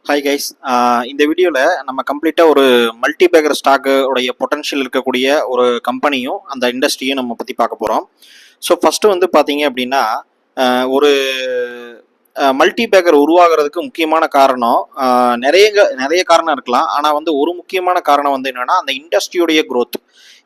Hi guys. இந்த வீடியோவில் நம்ம கம்ப்ளீட்டாக ஒரு மல்டி பேக்கர் ஸ்டாக்கு உடைய பொட்டன்ஷியல் இருக்கக்கூடிய ஒரு கம்பெனியும் அந்த இண்டஸ்ட்ரியும் நம்ம பற்றி பார்க்க போகிறோம். ஸோ ஃபஸ்ட்டு வந்து பார்த்தீங்க அப்படின்னா ஒரு மல்டி பேக்கர் உருவாகிறதுக்கு முக்கியமான காரணம் நிறைய காரணம் இருக்கலாம். ஆனால் வந்து ஒரு முக்கியமான காரணம் வந்து என்னென்னா அந்த இண்டஸ்ட்ரியுடைய க்ரோத்.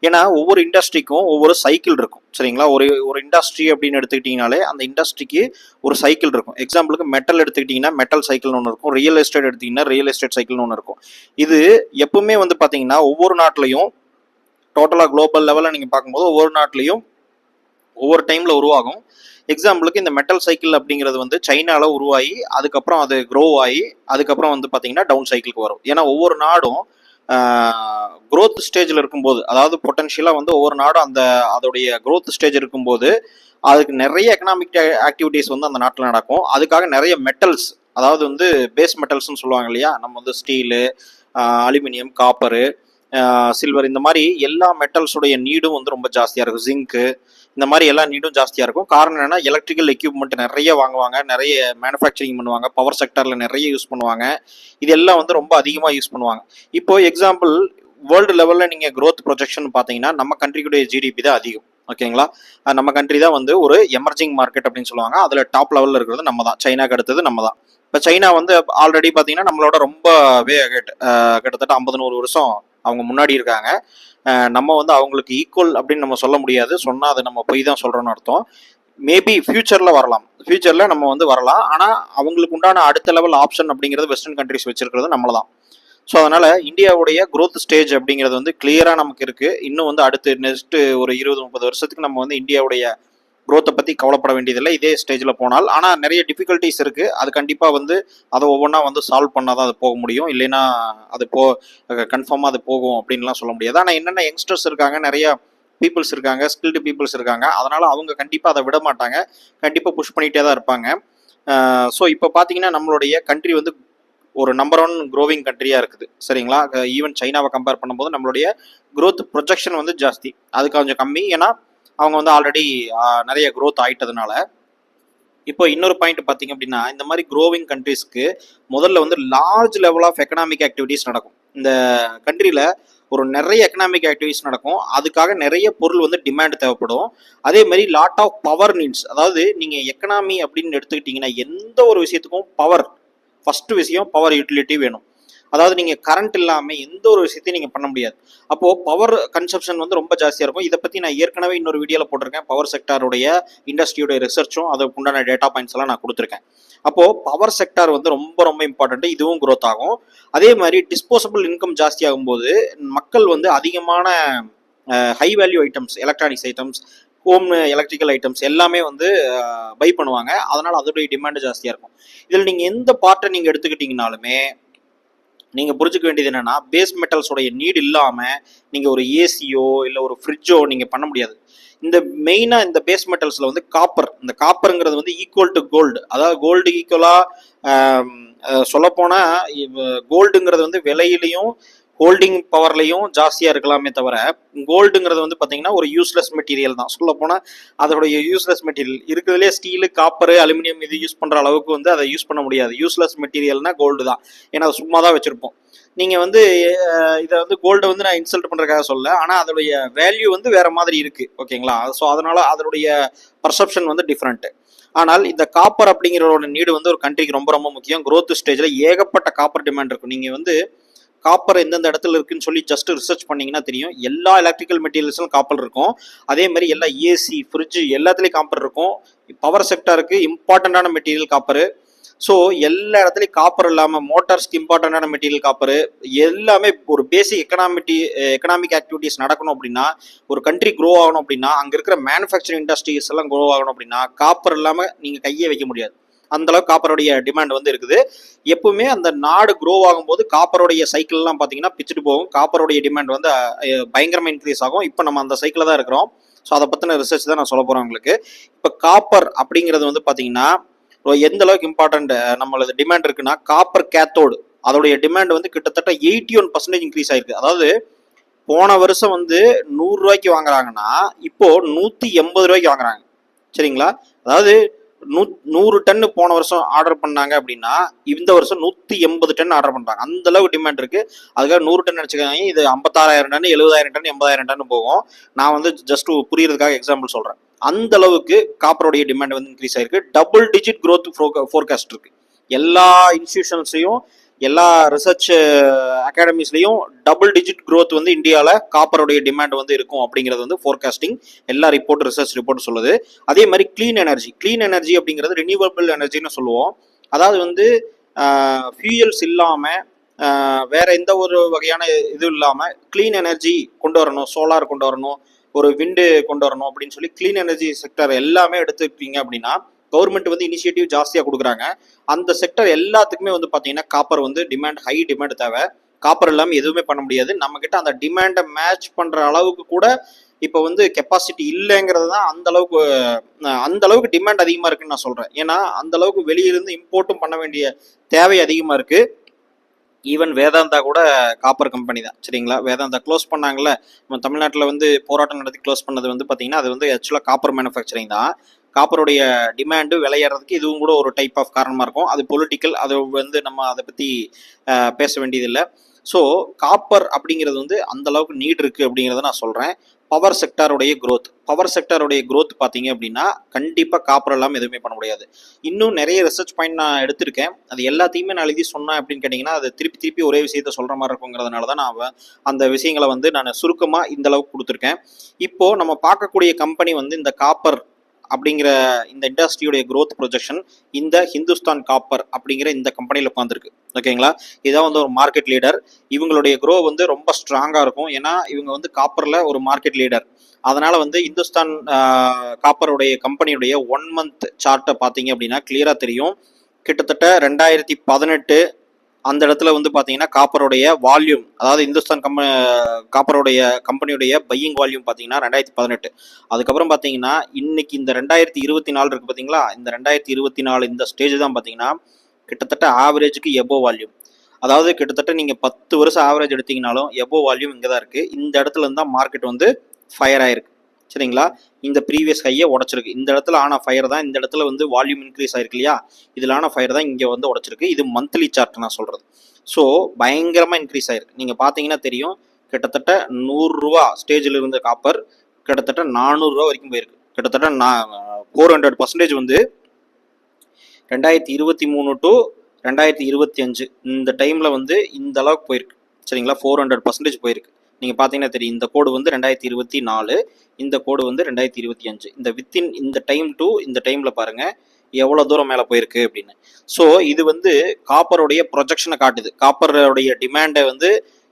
ஏன்னா ஒவ்வொரு இண்டஸ்ட்ரிக்கும் ஒவ்வொரு சைக்கிள் இருக்கும், சரிங்களா? ஒரு ஒரு இண்டஸ்ட்ரி அப்படின்னு எடுத்துக்கிட்டிங்கனாலே அந்த இண்டஸ்ட்ரிக்கு ஒரு சைக்கிள் இருக்கும். எக்ஸாம்பிளுக்கு மெட்டல் எடுத்துக்கிட்டிங்கன்னா மெட்டல் சைக்கிள்னு ஒன்று இருக்கும், ரியல் எஸ்டேட் எடுத்திங்கன்னா ரியல் எஸ்டேட் சைக்கிள்னு ஒன்று இருக்கும். இது எப்பவுமே வந்து பார்த்தீங்கன்னா ஒவ்வொரு நாட்டிலையும் டோட்டலாக குளோபல் லெவலில் நீங்கள் பார்க்கும்போது ஒவ்வொரு நாட்டிலையும் ஒவ்வொரு டைமில் உருவாகும். எக்ஸாம்பிளுக்கு இந்த மெட்டல் சைக்கிள் அப்படிங்கிறது வந்து சைனாவில் உருவாகி அதுக்கப்புறம் அது க்ரோ ஆகி அதுக்கப்புறம் வந்து பார்த்தீங்கன்னா டவுன் சைக்கிளுக்கு வரும். ஏன்னா ஒவ்வொரு நாடும் க்ரோத் ஸ்டேஜில் இருக்கும்போது, அதாவது பொட்டன்ஷியலாக வந்து ஒவ்வொரு நாடும் அதோடைய க்ரோத் ஸ்டேஜ் இருக்கும்போது அதுக்கு நிறைய எக்கனாமிக் ஆக்டிவிட்டீஸ் வந்து அந்த நாட்டில் நடக்கும். அதுக்காக நிறைய மெட்டல்ஸ், அதாவது வந்து பேஸ் மெட்டல்ஸ்ன்னு சொல்லுவாங்க இல்லையா, நம்ம வந்து ஸ்டீலு, அலுமினியம், காப்பரு, சில்வர், இந்த மாதிரி எல்லா மெட்டல்ஸுடைய நீடும் வந்து ரொம்ப ஜாஸ்தியாக இருக்கும். ஜிங்க்கு, இந்த மாதிரி எல்லா நீடும் ஜாஸ்தியாக இருக்கும். காரணம் என்னன்னா எலக்ட்ரிக்கல் எக்யூப்மெண்ட் நிறைய வாங்குவாங்க, நிறைய மேனுஃபேக்சரிங் பண்ணுவாங்க, பவர் செக்டரில் நிறைய யூஸ் பண்ணுவாங்க. இது எல்லாம் வந்து ரொம்ப அதிகமாக யூஸ் பண்ணுவாங்க. இப்போ எக்ஸாம்பிள் வேர்ல்டு லெவலில் நீங்கள் க்ரோத் ப்ரொஜெக்ஷன் பார்த்தீங்கன்னா நம்ம கண்ட்ரிக்குடைய ஜிடிபி தான் அதிகம், ஓகேங்களா? நம்ம கண்ட்ரி தான் வந்து ஒரு எமர்ஜிங் மார்க்கெட் அப்படின்னு சொல்லுவாங்க. அதில் டாப் லெவலில் இருக்கிறது நம்ம தான், சைனாக்கு அடுத்தது நம்ம தான். இப்போ சைனா வந்து ஆல்ரெடி பார்த்தீங்கன்னா நம்மளோட ரொம்பவே கிட்டத்தட்ட 50-100 வருஷம் அவங்க முன்னாடி இருக்காங்க. நம்ம வந்து அவங்களுக்கு ஈக்குவல் அப்படின்னு நம்ம சொல்ல முடியாது, சொன்னால் அது நம்ம போய் தான் சொல்கிறோன்னு அர்த்தம். மேபி ஃபியூச்சரில் வரலாம், ஃபியூச்சரில் நம்ம வந்து வரலாம். ஆனால் அவங்களுக்கு உண்டான அடுத்த லெவல் ஆப்ஷன் அப்படிங்கிறது வெஸ்டர்ன் கண்ட்ரிஸ் வச்சிருக்கிறது நம்மள தான். ஸோ அதனால் இந்தியாவுடைய க்ரோத் ஸ்டேஜ் அப்படிங்கிறது வந்து கிளியராக நமக்கு இருக்குது. இன்னும் வந்து அடுத்து நெக்ஸ்ட்டு ஒரு 20-30 வருஷத்துக்கு நம்ம வந்து இந்தியாவுடைய க்ரோத்தை பற்றி கவலைப்பட வேண்டியதில்லை இதே ஸ்டேஜில் போனால். ஆனால் நிறைய டிஃபிகல்ட்டிஸ் இருக்குது, அது கண்டிப்பாக வந்து அதை ஒவ்வொன்றா வந்து சால்வ் பண்ணால் தான் அது போக முடியும். இல்லைன்னா அது கன்ஃபார்மாக அது போகும் அப்படின்லாம் சொல்ல முடியாது. ஆனால் என்னென்ன யங்ஸ்டர்ஸ் இருக்காங்க, நிறைய பீப்புள்ஸ் இருக்காங்க, ஸ்கில்டு பீப்புள்ஸ் இருக்காங்க, அதனால் அவங்க கண்டிப்பாக அதை விட மாட்டாங்க, கண்டிப்பாக புஷ் பண்ணிகிட்டே தான் இருப்பாங்க. ஸோ இப்போ பார்த்தீங்கன்னா நம்மளுடைய கண்ட்ரி வந்து ஒரு நம்பர் 1 க்ரோவிங் கண்ட்ரியாக இருக்குது, சரிங்களா? ஈவன் சைனாவை கம்பேர் பண்ணும்போது நம்மளுடைய க்ரோத் ப்ரொஜெக்ஷன் வந்து ஜாஸ்தி, அது கொஞ்சம் கம்மி. ஏன்னா அவங்க வந்து ஆல்ரெடி நிறைய க்ரோத் ஆகிட்டதுனால. இப்போ இன்னொரு பாயிண்ட் பார்த்தீங்க அப்படின்னா இந்த மாதிரி க்ரோவிங் கண்ட்ரீஸ்க்கு முதல்ல வந்து large level of economic activities நடக்கும். இந்த கண்ட்ரியில் ஒரு நிறைய எக்கனாமிக் ஆக்டிவிட்டிஸ் நடக்கும், அதுக்காக நிறைய பொருள் வந்து டிமாண்ட் தேவைப்படும். அதே மாதிரி லாட் ஆஃப் பவர் நீட்ஸ், அதாவது நீங்கள் எக்கனாமி அப்படின்னு எடுத்துக்கிட்டிங்கன்னா எந்த ஒரு விஷயத்துக்கும் பவர், ஃபஸ்ட்டு விஷயம் பவர் யூட்டிலிட்டி வேணும். அதாவது நீங்கள் கரண்ட் இல்லாமல் எந்த ஒரு விஷயத்தையும் நீங்கள் பண்ண முடியாது. அப்போது பவர் கன்சப்ஷன் வந்து ரொம்ப ஜாஸ்தியாக இருக்கும். இதை பற்றி நான் ஏற்கனவே இன்னொரு வீடியோவில் போட்டிருக்கேன், பவர் செக்டாருடைய இண்டஸ்ட்ரியோட ரிசர்ச்சும் அதுக்கு உண்டான டேட்டா பாயிண்ட்ஸ் எல்லாம் நான் கொடுத்துருக்கேன். அப்போது பவர் செக்டார் வந்து ரொம்ப ரொம்ப இம்பார்ட்டன்ட்டு, இதுவும் க்ரோத் ஆகும். அதே மாதிரி டிஸ்போசபிள் இன்கம் ஜாஸ்தி ஆகும்போது மக்கள் வந்து அதிகமான high value items, electronics items, home electrical items எல்லாமே வந்து பை பண்ணுவாங்க. அதனால் அதோடைய டிமாண்டு ஜாஸ்தியாக இருக்கும். இதில் நீங்கள் எந்த பார்ட்டை நீங்கள் எடுத்துக்கிட்டிங்கனாலுமே நீங்கள் புரிஞ்சுக்க வேண்டியது என்னென்னா பேஸ் மெட்டல்ஸோடைய நீட் இல்லாமல் நீங்கள் ஒரு ஏசியோ இல்லை ஒரு ஃப்ரிட்ஜோ நீங்கள் பண்ண முடியாது. இந்த மெயினாக இந்த பேஸ் மெட்டல்ஸில் வந்து காப்பர், இந்த காப்பருங்கிறது வந்து ஈக்குவல் டு கோல்டு. அதாவது கோல்டு ஈக்குவலாக சொல்லப்போனால் கோல்டுங்கிறது வந்து விலையிலையும் ஹோல்டிங் பவர்லையும் ஜாஸ்தியாக இருக்கலாமே தவிர கோல்டுங்கிறது வந்து பார்த்தீங்கன்னா ஒரு யூஸ்லெஸ் மெட்டீரியல் தான். சொல்லப்போனால் அதோடைய யூஸ்லெஸ் மெட்டீரியல் இருக்கிறதுலே ஸ்டீலு, காப்பரு, அலுமினியம் இது யூஸ் பண்ணுற அளவுக்கு வந்து அதை யூஸ் பண்ண முடியாது. யூஸ்லெஸ் மெட்டீரியல்னா கோல்டு தான், ஏன்னா அதை சும்மா தான் வச்சுருப்போம். நீங்கள் வந்து இதை வந்து கோல்டை வந்து நான் இன்சல்ட் பண்ணுறதுக்காக சொல்ல, ஆனால் அதோடைய வேல்யூ வந்து வேறு மாதிரி இருக்குது, ஓகேங்களா? ஸோ அதனால் அதோடைய பர்செப்ஷன் வந்து டிஃப்ரெண்ட்டு. ஆனால் இந்த காப்பர் அப்படிங்கிறோட நீடு வந்து ஒரு கண்ட்ரிக்கு ரொம்ப ரொம்ப முக்கியம். க்ரோத் ஸ்டேஜில் ஏகப்பட்ட காப்பர் டிமாண்ட் இருக்கும். நீங்கள் வந்து காப்பர் எந்தெந்த இடத்துல இருக்குன்னு சொல்லி ஜஸ்ட் ரிசர்ச் பண்ணிங்கன்னா தெரியும். எல்லா எலக்ட்ரிக்கல் மெட்டீரியல்ஸும் காப்பர் இருக்கும். அதே மாதிரி எல்லா ஏசி, ஃப்ரிட்ஜு எல்லாத்துலேயும் காப்பர் இருக்கும். பவர் செக்டருக்கு இம்பார்ட்டண்ட்டான மெட்டீரியல் காப்பரு. ஸோ எல்லா இடத்துலையும் காப்பர் இல்லாமல் மோட்டார்ஸ்க்கு இம்பார்ட்டண்ட்டான மெட்டீரியல் காப்பரு. எல்லாமே ஒரு பேசிக் எக்கனாமிக் ஆக்டிவிட்டிஸ் நடக்கணும் அப்படின்னா, ஒரு கண்ட்ரி க்ரோ ஆகணும் அப்படின்னா, அங்கே இருக்கிற மேனுஃபேக்சரிங் இண்டஸ்ட்ரீஸ் எல்லாம் க்ரோ ஆகணும் அப்படின்னா காப்பர் இல்லாமல் நீங்கள் கையே வைக்க முடியாது. அந்தளவுக்கு காப்பருடைய டிமாண்ட் வந்து இருக்குது. எப்பவுமே அந்த நாடு க்ரோ ஆகும்போது காப்பருடைய சைக்கிள்லாம் பார்த்தீங்கன்னா பிச்சுட்டு போகும். காப்பருடைய டிமாண்ட் வந்து பயங்கரமாக இன்க்ரீஸ் ஆகும். இப்போ நம்ம அந்த சைக்கிளில் தான் இருக்கிறோம். ஸோ அதை பற்றின ரிசர்ச் தான் நான் சொல்ல போகிறேன் உங்களுக்கு. இப்போ காப்பர் அப்படிங்கிறது வந்து பார்த்தீங்கன்னா எந்த அளவுக்கு இம்பார்ட்டன்ட் நம்மளது டிமாண்ட் இருக்குன்னா, காப்பர் கேத்தோடு அதோடைய டிமாண்ட் வந்து கிட்டத்தட்ட 81% இன்க்ரீஸ் ஆயிருக்கு. அதாவது போன வருஷம் வந்து 100 ரூபாய்க்கு வாங்குறாங்கன்னா இப்போ 180 ரூபாய்க்கு வாங்குறாங்க, சரிங்களா? அதாவது 100 டன் போன வருஷம் ஆர்டர் பண்ணாங்க அப்படின்னா இந்த வருஷம் 180 டன் ஆர்டர் பண்றாங்க. அந்த அளவுக்கு டிமாண்ட் இருக்கு. அதுக்காக 100 டன் நினைச்சுக்காங்க, இது 56,000 டன் 70,000 டன் 80,000 டன் போகும். நான் வந்து ஜஸ்ட் புரியறதுக்காக எக்ஸாம்பிள் சொல்றேன். அந்த அளவுக்கு காப்பருடைய டிமாண்ட் வந்து இன்க்ரீஸ் ஆயிருக்கு. டபுள் டிஜிட் growth ஃபோர்காஸ்ட் இருக்கு. எல்லா இன்ஸ்டிடியூஷன்ஸையும் எல்லா ரிசர்ச் அகாடமிஸ்லையும் டபுள் டிஜிட் growth வந்து இந்தியாவில் காப்பருடைய டிமாண்ட் வந்து இருக்கும் அப்படிங்கிறது வந்து ஃபோர்காஸ்டிங் எல்லா ரிப்போர்ட் ரிசர்ச் ரிப்போர்ட் சொல்லுது. அதே மாதிரி கிளீன் எனர்ஜி அப்படிங்கிறது ரினியூவபிள் எனர்ஜின்னு சொல்லுவோம். அதாவது வந்து ஃபியூயல்ஸ் இல்லாமல் வேற எந்த ஒரு வகையான இது இல்லாமல் கிளீன் எனர்ஜி கொண்டு வரணும், சோலார் கொண்டு வரணும், ஒரு விண்டு கொண்டு வரணும் அப்படின்னு சொல்லி கிளீன் எனர்ஜி செக்டர் எல்லாமே எடுத்துக்கிட்டீங்க அப்படின்னா கவர்மெண்ட் வந்து இனிஷியேட்டிவ் ஜாஸ்தியாக கொடுக்குறாங்க. அந்த செக்டர் எல்லாத்துக்குமே வந்து பார்த்தீங்கன்னா காப்பர் வந்து ஹை டிமாண்ட் தேவை. காப்பர் இல்லாமல் எதுவுமே பண்ண முடியாது. நம்மக்கிட்ட அந்த டிமாண்டை மேட்ச் பண்ணுற அளவுக்கு கூட இப்போ வந்து கெப்பாசிட்டி இல்லைங்கிறது தான் அந்த அளவுக்கு டிமாண்ட் அதிகமாக இருக்குன்னு நான் சொல்கிறேன். ஏன்னா அந்த அளவுக்கு வெளியிலிருந்து இம்போர்ட்டும் பண்ண வேண்டிய தேவை அதிகமாக இருக்குது. ஈவன் வேதாந்தா கூட காப்பர் கம்பெனி தான், சரிங்களா? வேதாந்தா க்ளோஸ் பண்ணாங்கல்ல, நம்ம தமிழ்நாட்டில் வந்து போராட்டம் நடத்தி க்ளோஸ் பண்ணது வந்து பார்த்தீங்கன்னா அது வந்து ஆக்சுவலாக காப்பர் மேனுஃபேக்சரிங் தான். காப்பருடைய டிமாண்டு விளையாடுறதுக்கு இதுவும் கூட ஒரு டைப் ஆஃப் காரணமாக இருக்கும். அது பொலிட்டிக்கல், அது வந்து நம்ம அதை பற்றி பேச வேண்டியதில்லை. ஸோ காப்பர் அப்படிங்கிறது வந்து அந்த அளவுக்கு நீட் இருக்குது அப்படிங்கிறத நான் சொல்கிறேன். பவர் செக்டாருடைய growth பார்த்தீங்க அப்படின்னா கண்டிப்பாக காப்பர் இல்லாமல் எதுவுமே பண்ண முடியாது. இன்னும் நிறைய ரிசர்ச் பாயிண்ட் நான் எடுத்திருக்கேன். அது எல்லாத்தையுமே நான் எழுதி சொன்னேன் அப்படின்னு கேட்டிங்கன்னா அது திருப்பி ஒரே விஷயத்த சொல்கிற மாதிரி இருக்குங்கிறதுனால தான் நான் அந்த விஷயங்களை வந்து நான் சுருக்கமாக இந்த அளவுக்கு கொடுத்துருக்கேன். இப்போது நம்ம பார்க்கக்கூடிய கம்பெனி வந்து இந்த காப்பர் அப்படிங்கிற இந்த இண்டஸ்ட்ரியுடைய growth ப்ரொஜெக்ஷன் இந்த ஹிந்துஸ்தான் காப்பர் அப்படிங்கிற இந்த கம்பெனியில் உட்காந்துருக்கு, ஓகேங்களா? இதான் வந்து ஒரு மார்க்கெட் லீடர். இவங்களுடைய க்ரோ வந்து ரொம்ப ஸ்ட்ராங்காக இருக்கும். ஏன்னா இவங்க வந்து காப்பரில் ஒரு மார்க்கெட் லீடர். அதனால வந்து இந்துஸ்தான் காப்பருடைய கம்பெனியுடைய 1 month சார்ட்டை பார்த்தீங்க அப்படின்னா கிளியராக தெரியும். கிட்டத்தட்ட 2018 அந்த இடத்துல வந்து பார்த்தீங்கன்னா காப்பருடைய வால்யூம், அதாவது இந்துஸ்தான் காப்பருடைய கம்பெனியுடைய பையிங் வால்யூம் பார்த்தீங்கன்னா 2018. அதுக்கப்புறம் பார்த்தீங்கன்னா இன்னைக்கு இந்த 2024 இருக்கு பார்த்தீங்களா, இந்த 2024 இந்த ஸ்டேஜ் தான் பார்த்தீங்கன்னா கிட்டத்தட்ட ஆவரேஜுக்கு எபோ வால்யூம். அதாவது கிட்டத்தட்ட நீங்கள் 10 வருஷம் ஆவரேஜ் எடுத்தீங்கனாலும் எபோ வால்யூம் இங்கே தான் இருக்குது. இந்த இடத்துல இருந்தால் மார்க்கெட் வந்து ஃபயர் ஆயிருக்கு, சரிங்களா? இந்த ப்ரீவியஸ் ஹையை உடச்சிருக்கு. இந்த இடத்துல ஆன ஃபயர் தான் இந்த இடத்துல வந்து வால்யூம் இன்க்ரீஸ் ஆயிருக்கு இல்லையா, இதில் ஆன ஃபயர் தான் இங்கே வந்து உடச்சிருக்கு. இது மந்த்லி சார்ட் நான் சொல்கிறது. ஸோ பயங்கரமாக இன்க்ரீஸ் ஆயிருக்கு. நீங்கள் பார்த்தீங்கன்னா தெரியும், கிட்டத்தட்ட 100 ரூபா ஸ்டேஜில் இருந்த காப்பர் கிட்டத்தட்ட 400 ரூபா வரைக்கும் போயிருக்கு. கிட்டத்தட்ட 400% வந்து 2023 to 2025 இந்த டைமில் வந்து இந்த அளவுக்கு போயிருக்கு, சரிங்களா? 400% போயிருக்கு. நீங்கள் பார்த்தீங்கன்னா தெரியும், இந்த கோடு வந்து 2024, இந்த கோடு வந்து 2025. இந்த வித்தின் இந்த டைம் டு இந்த டைமில் பாருங்கள் எவ்வளோ தூரம் மேலே போயிருக்கு அப்படின்னு. ஸோ இது வந்து காப்பருடைய ப்ரொஜெக்ஷனை காட்டுது. காப்பருடைய டிமாண்டை வந்து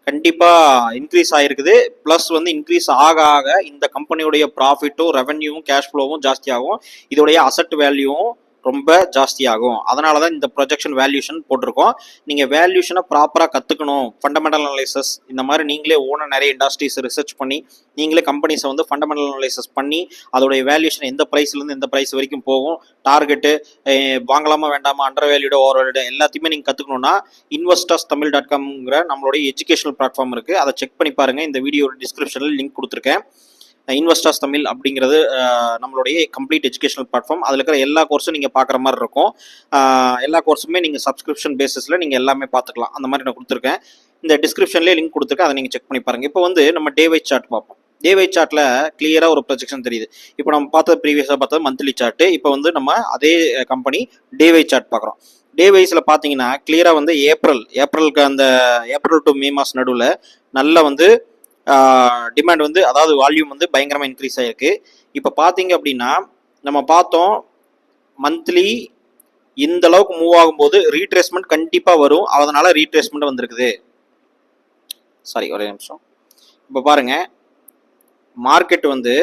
கண்டிப்பாக இன்க்ரீஸ் ஆகிருக்குது. ப்ளஸ் வந்து இன்க்ரீஸ் ஆக இந்த கம்பெனியுடைய ப்ராஃபிட்டும் ரெவன்யூவும் கேஷ் ஃப்ளோவும் ஜாஸ்தியாகும். இதோடைய அசட் வேல்யூவும் ரொம்ப ஜாஸ்தியாகும். அதனால தான் இந்த ப்ரொஜெக்ஷன் வேல்யூஷன் போட்டிருக்கோம். நீங்கள் வேல்யூஷனை ப்ராப்பராக கற்றுக்கணும். ஃபண்டமெண்டல் அனலைசஸ் இந்த மாதிரி நீங்களே ஓனாக நிறைய இண்டஸ்ட்ரீஸ் ரிசர்ச் பண்ணி நீங்களே கம்பெனிஸை வந்து ஃபண்டமெண்டல் அனலைசஸ் பண்ணி அதோடைய வேல்யூஷன் எந்த ப்ரைஸ்லேருந்து எந்த ப்ரைஸ் வரைக்கும் போகும், டார்கெட்டு வாங்கலாமா வேண்டாமா, அண்டர் வேல்யூடு ஓவர் வேல்யூடு எல்லாத்தையுமே நீங்கள் கற்றுக்கணுன்னா investors.tamil.comங்கிற நம்மளுடைய எஜுகேஷனல் பிளாட்ஃபார்ம் இருக்குது. அதை செக் பண்ணி பாருங்கள். இந்த வீடியோ டிஸ்கிரிப்ஷனில் லிங்க் கொடுத்துருக்கேன். இன்வெஸ்டர்ஸ் தமிழ் அப்படிங்கிறது நம்மளுடைய கம்ப்ளீட் எஜுகேஷனல் பிளாட்ஃபார்ம். அதில் இருக்கிற எல்லா கோர்ஸும் நீங்கள் பார்க்குற மாதிரி இருக்கும். எல்லா கோர்ஸுமே நீங்கள் சப்ஸ்கிரிப்ஷன் பேசிஸில் நீங்கள் எல்லாமே பார்த்துக்கலாம். அந்த மாதிரி நான் கொடுத்துருக்கேன். இந்த டிஸ்கிரிப்ஷன்லேயே லிங்க் கொடுத்துருக்கேன், அதை நீங்கள் செக் பண்ணி பாருங்கள். இப்போ வந்து நம்ம டே வைஸ் சார்ட் பார்ப்போம். டே வைஸ் சார்ட்டில் கிளியராக ஒரு ப்ரொஜெக்ஷன் தெரியுது. இப்போ நம்ம பார்த்தது ப்ரீவியஸாக பார்த்தது மந்த்லி சார்ட்டு. இப்போ வந்து நம்ம அதே கம்பெனி டே வைஸ் சார்ட் பார்க்குறோம். டே வைஸில் பார்த்தீங்கன்னா கிளியராக வந்து ஏப்ரலுக்கு அந்த ஏப்ரல் டு மே மாதம் நடுவில் நல்ல வந்து டிமாண்ட் வந்து அதாவது வால்யூம் வந்து பயங்கரமாக இன்க்ரீஸ் ஆகிருக்கு. இப்போ பார்த்தீங்க அப்படின்னா நம்ம பார்த்தோம் மந்த்லி இந்த அளவுக்கு மூவ் ஆகும்போது ரீட்ரேஸ்மெண்ட் கண்டிப்பாக வரும். அதனால ரீட்ரேஸ்மெண்ட் வந்திருக்குது. சாரி ஒரே நிமிஷம். இப்போ பாருங்கள், மார்க்கெட் வந்து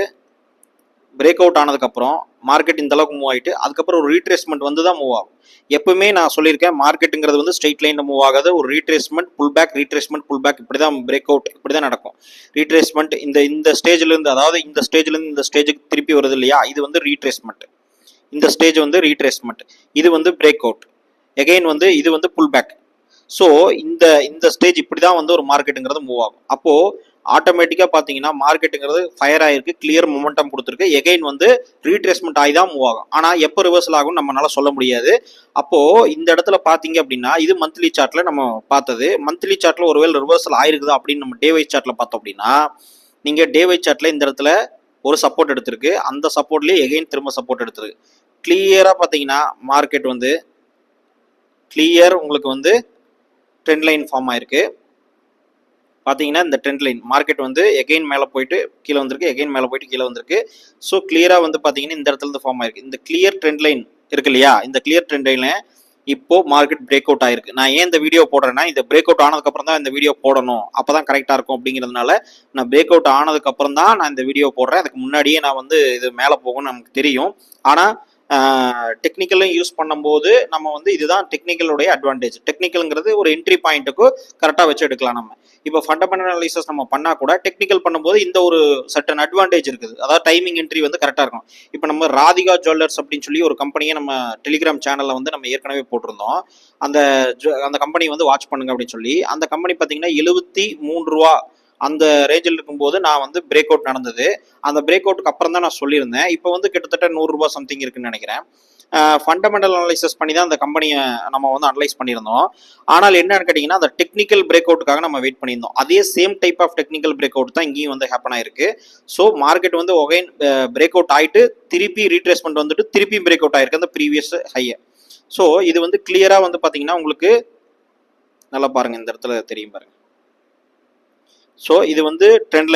பிரேக் அவுட் ஆனதுக்கப்புறம் மார்க்கெட் இந்த அளவுக்கு மூவ் ஆகிட்டு அதுக்கப்புறம் ஒரு ரீட்ரேஸ்மெண்ட் வந்து தான் மூவ் ஆகும். எப்பவுமே நான் சொல்லியிருக்கேன், மார்க்கெட்டுங்கிறது வந்து ஸ்ட்ரெயிட் லைனில் மூவ் ஆகாது. ஒரு retracement pull back, retracement pull back, இப்படி தான் பிரேக் அவுட் இப்படி தான் நடக்கும். ரீட்ரேஸ்மெண்ட் இந்த ஸ்டேஜ்லேருந்து, அதாவது இந்த ஸ்டேஜ்லேருந்து இந்த ஸ்டேஜுக்கு திருப்பி வருது இல்லையா, இது வந்து ரீட்ரேஸ்மெண்ட். இந்த ஸ்டேஜ் வந்து ரீட்ரேஸ்மெண்ட், இது வந்து பிரேக் அவுட், எகெயின் வந்து இது வந்து புல் பேக். ஸோ இந்த ஸ்டேஜ் இப்படி தான் வந்து ஒரு மார்க்கெட்டுங்கிறது மூவ் ஆகும். அப்போது ஆட்டோமேட்டிக்காக பார்த்தீங்கன்னா மார்க்கெட்டுங்கிறது ஃபயர் ஆகிருக்கு, கிளியர் மொமெண்டம் கொடுத்துருக்கு, எகைன் வந்து ரீட்ரேஸ்மெண்ட் ஆகி தான் மூவ் ஆகும். ஆனால் எப்போ ரிவர்சல் ஆகும்னு நம்மளால சொல்ல முடியாது. அப்போது இந்த இடத்துல பார்த்தீங்க அப்படின்னா இது மந்த்லி சார்ட்டில் நம்ம பார்த்தது. மந்த்லி சார்ட்டில் ஒருவேளை ரிவர்சல் ஆயிருக்குதா அப்படின்னு நம்ம டே வைஸ் சார்ட்டில் பார்த்தோம் அப்படின்னா, நீங்கள் டே வைஸ் சார்ட்டில் இந்த இடத்துல ஒரு சப்போர்ட் எடுத்திருக்கு, அந்த சப்போர்ட்லேயே எகைன் திரும்ப சப்போர்ட் எடுத்திருக்கு. கிளியராக பார்த்தீங்கன்னா மார்க்கெட் வந்து கிளியர் உங்களுக்கு வந்து ட்ரெண்ட் லைன் ஃபார்ம் ஆயிருக்கு. பார்த்தீங்கன்னா இந்த ட்ரெண்ட் லைன் மார்க்கெட் வந்து எகைன் மேலே போயிட்டு கீழே வந்திருக்கு, எகைன் மேலே போயிட்டு கீழே வந்திருக்கு. ஸோ கிளியராக வந்து பார்த்தீங்கன்னா இந்த இடத்துல இருந்து ஃபார்ம் ஆயிருக்கு. இந்த கிளியர் ட்ரெண்ட் லைன் இருக்கு இல்லையா, இந்த கிளியர் ட்ரெண்ட் லைன்ல இப்போ மார்க்கெட் பிரேக் அவுட் ஆயிருக்கு. நான் ஏன் இந்த வீடியோ போடுறேன்னா, இந்த பிரேக் அவுட் ஆனதுக்கப்புறம் தான் இந்த வீடியோ போடணும், அப்போ தான் கரெக்டாக இருக்கும் அப்படிங்கிறதுனால நான் பிரேக் அவுட் ஆனதுக்கப்புறம் தான் நான் இந்த வீடியோ போடுறேன். அதுக்கு முன்னாடியே நான் வந்து இது மேலே போகும்னு நமக்கு தெரியும். ஆனால் டெக்னிக்கலும் யூஸ் பண்ணும்போது நம்ம வந்து இதுதான் டெக்னிக்கலுடைய அட்வான்டேஜ். டெக்னிக்கலுங்கிறது ஒரு என்ட்ரி பாயிண்ட்டுக்கு கரெக்டாக வச்சு எடுக்கலாம். நம்ம இப்போ ஃபண்டமெண்டல் அனாலிசிஸ் நம்ம பண்ணால் கூட டெக்னிக்கல் பண்ணும்போது இந்த ஒரு சர்டன் அட்வான்டேஜ் இருக்குது. அதாவது டைமிங் என்ட்ரி வந்து கரெக்டாக இருக்கும். இப்போ நம்ம ராதிகா ஜுவல்லர்ஸ் அப்படின்னு சொல்லி ஒரு கம்பெனியை நம்ம டெலிகிராம் சேனலில் வந்து நம்ம ஏற்கனவே போட்டிருந்தோம். அந்த கம்பெனி வந்து வாட்ச் பண்ணுங்க அப்படின்னு சொல்லி. அந்த கம்பெனி பார்த்தீங்கன்னா 73 ரூபா அந்த ரேஞ்சில் இருக்கும்போது நான் வந்து பிரேக் அவுட் நடந்தது. அந்த பிரேக் அவுட்டுக்கு அப்புறம் தான் நான் சொல்லியிருந்தேன். இப்போ வந்து கிட்டத்தட்ட 100 ரூபா சம்திங் இருக்குன்னு நினைக்கிறேன். ஃபண்டமெண்டல் அனலைசிஸ் பண்ணி தான் அந்த கம்பெனியை நம்ம வந்து அனலைஸ் பண்ணியிருந்தோம். ஆனால் என்னன்னு கேட்டிங்கன்னா, அந்த டெக்னிக்கல் பிரேக் அவுட்டுக்காக நம்ம வெயிட் பண்ணியிருந்தோம். அதே same type of technical break out தான் இங்கேயும் வந்து ஹேப்பன் ஆயிருக்கு. ஸோ மார்க்கெட் வந்து ஒகைன் பிரேக் அவுட் ஆகிட்டு திருப்பி ரீட்ரேஸ்மெண்ட் வந்துட்டு திருப்பி பிரேக் அவுட் ஆயிருக்கு அந்த ப்ரீவியஸ் ஹையை. ஸோ இது வந்து கிளியராக வந்து பார்த்தீங்கன்னா உங்களுக்கு நல்லா பாருங்கள், இந்த இடத்துல தெரியும் பாருங்கள். ஸோ இது வந்து ட்ரெண்ட்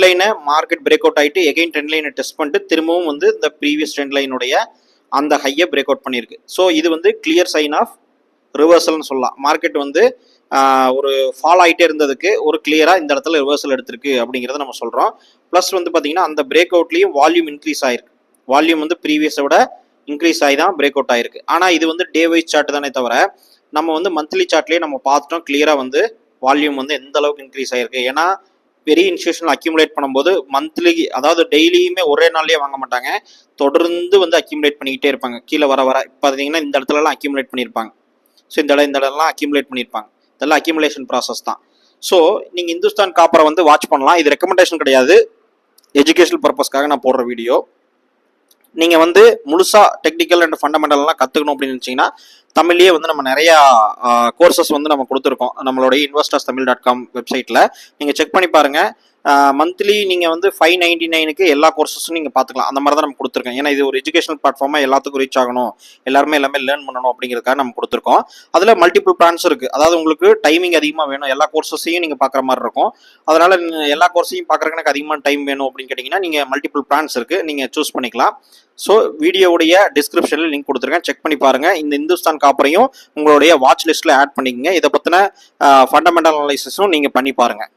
லைனை மார்க்கெட் பிரேக் அவுட் ஆகிட்டு எகைன் ட்ரெண்ட் லைனை டெஸ்ட் பண்ணிட்டு திரும்பவும் வந்து இந்த ப்ரீவியஸ் ட்ரெண்ட் லைனுடைய அந்த ஹையை பிரேக் அவுட் பண்ணியிருக்கு. ஸோ இது வந்து கிளியர் சைன் ஆஃப் ரிவர்சல்னு சொல்லலாம். மார்க்கெட் வந்து ஒரு ஃபால் ஆகிட்டே இருந்ததுக்கு ஒரு கிளியராக இந்த இடத்துல ரிவர்சல் எடுத்திருக்கு அப்படிங்கிறத நம்ம சொல்கிறோம். ப்ளஸ் வந்து பார்த்தீங்கன்னா அந்த பிரேக் அவுட்லேயும் வால்யூம் இன்க்ரீஸ் ஆயிருக்கு. வால்யூம் வந்து ப்ரீவியஸை விட இன்க்ரீஸ் ஆகி தான் பிரேக் அவுட் ஆயிருக்கு. ஆனால் இது வந்து டே வைஸ் சார்ட் தானே தவிர நம்ம வந்து மந்த்லி சார்ட்லேயே நம்ம பார்த்துட்டோம் கிளியராக வந்து வால்யூம் வந்து எந்த அளவுக்கு இன்க்ரீஸ் ஆயிருக்கு. ஏன்னா பெரிய இன்ஸ்டியூஷன் அக்யூமுலேட் பண்ணும்போது மந்த்லி, அதாவது டெய்லியுமே ஒரே நாள்லேயே வாங்க மாட்டாங்க, தொடர்ந்து வந்து அக்யூமுலேட் பண்ணிக்கிட்டே இருப்பாங்க. கீழே வர இப்போ பார்த்தீங்கன்னா இந்த இடத்துலலாம் அக்யூமுலேட் பண்ணியிருப்பாங்க. ஸோ இந்த இடம்லாம் அக்யூமுலேட் பண்ணியிருப்பாங்க. இதெல்லாம் அக்யூமுலேஷன் ப்ராசஸ் தான். ஸோ நீங்கள் இந்துஸ்தான் காப்பரை வந்து வாட்ச் பண்ணலாம். இது ரெக்கமெண்டேஷன் கிடையாது, எஜுகேஷனல் பர்பஸ்க்காக நான் போடுற வீடியோ. நீங்கள் வந்து முழுசாக டெக்னிக்கல் அண்ட் ஃபண்டமெண்டல்லாம் கற்றுக்கணும் அப்படின்னு நினச்சிங்கன்னா தமிழ்லேயே வந்து நம்ம நிறையா கோர்சஸ் வந்து நம்ம கொடுத்துருக்கோம் நம்மளுடைய investors.tamil.com வெப்சைட்டில். நீங்கள் செக் பண்ணி பாருங்கள். மந்த்லி நீங்கள் வந்து 599க்கு எல்லா கோர்சஸும் நீங்கள் பார்த்துக்கலாம். அந்த மாதிரி தான் நம்ம கொடுத்துருக்கோம். ஏன்னா இது ஒரு எஜுகேஷனல் பிளாட்ஃபார்மாக எல்லாத்துக்கும் ரீச் ஆகணும், எல்லாருமே லேர்ன் பண்ணணும் அப்படிங்கிறதுக்காக நம்ம கொடுத்துருக்கோம். அதில் மல்டிபிள் பிளான்ஸ் இருக்குது. அதாவது உங்களுக்கு டைமிங் அதிகமாக வேணும், எல்லா கோர்சஸையும் நீங்கள் பார்க்குற மாதிரி இருக்கும். அதனால் எல்லா கோர்ஸையும் பார்க்குறதுக்கு எனக்கு அதிகமான டைம் வேணும் அப்படின்னு கேட்டிங்கன்னா நீங்கள் மல்டிபிள் பிளான்ஸ் இருக்குது, நீங்கள் சூஸ் பண்ணிக்கலாம். ஸோ வீடியோவுடைய டிஸ்கிரிப்ஷனில் லிங்க் கொடுத்துருக்கேன், செக் பண்ணி பாருங்கள். இந்த இந்துஸ்தான் காப்பரையும் உங்களுடைய வாட்ச் லிஸ்ட்டில் ஆட் பண்ணிக்கங்க. இதை பற்றின ஃபண்டமெண்டல் அனலைசிஸும் நீங்கள் பண்ணி பாருங்கள்.